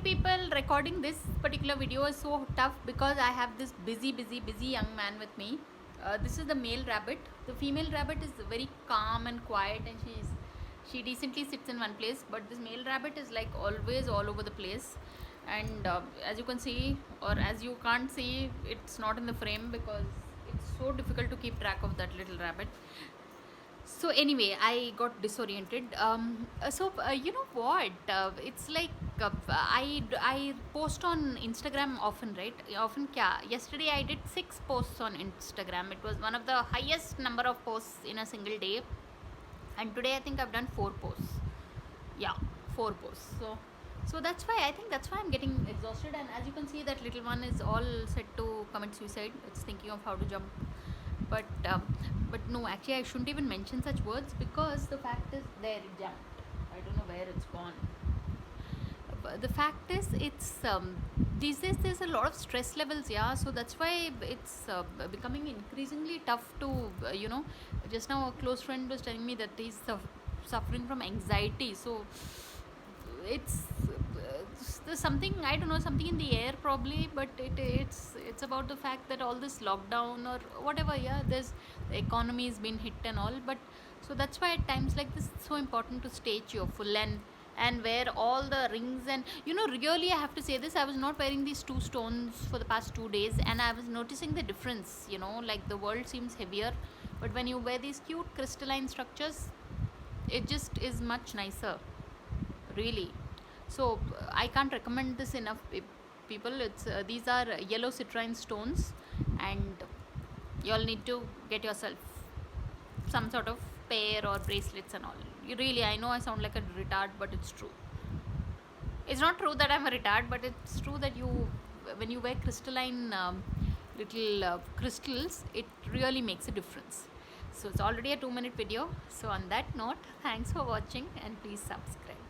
people, recording this particular video is so tough because I have this busy young man with me. This is the male rabbit. The female rabbit is very calm and quiet, and she decently sits in one place, but this male rabbit is like always all over the place. And as you can see, or as you can't see, it's not in the frame because it's so difficult to keep track of that little rabbit. So anyway, I got disoriented. You know what, it's like I post on Instagram often, right? Often kya, yesterday I did 6 posts on Instagram. It was one of the highest number of posts in a single day, and today I think I've done 4 posts. Yeah, 4 posts. So that's why I think that's why I'm getting exhausted. And as you can see, that little one is all set to commit suicide. It's thinking of how to jump. But no, actually I shouldn't even mention such words, because the fact is, there it jumped. I don't know where it's gone. But the fact is, it's these days there's a lot of stress levels, yeah. So that's why it's becoming increasingly tough to just now a close friend was telling me that he's suffering from anxiety. So it's there's something, I don't know, something in the air probably, but it's about the fact that all this lockdown or whatever, yeah, there's the economy has been hit and all. But so that's why at times like this it's so important to stay cheerful and wear all the rings. And really, I have to say this, I was not wearing these 2 stones for the past 2 days, and I was noticing the difference. Like the world seems heavier, but when you wear these cute crystalline structures, it just is much nicer, really. So I can't recommend this enough, people. It's these are yellow citrine stones, and you all need to get yourself some sort of pair or bracelets and all. I know I sound like a retard, but it's true. It's not true that I'm a retard, but it's true that when you wear crystalline little crystals, it really makes a difference. So it's already a 2-minute video. So on that note, thanks for watching, and please subscribe.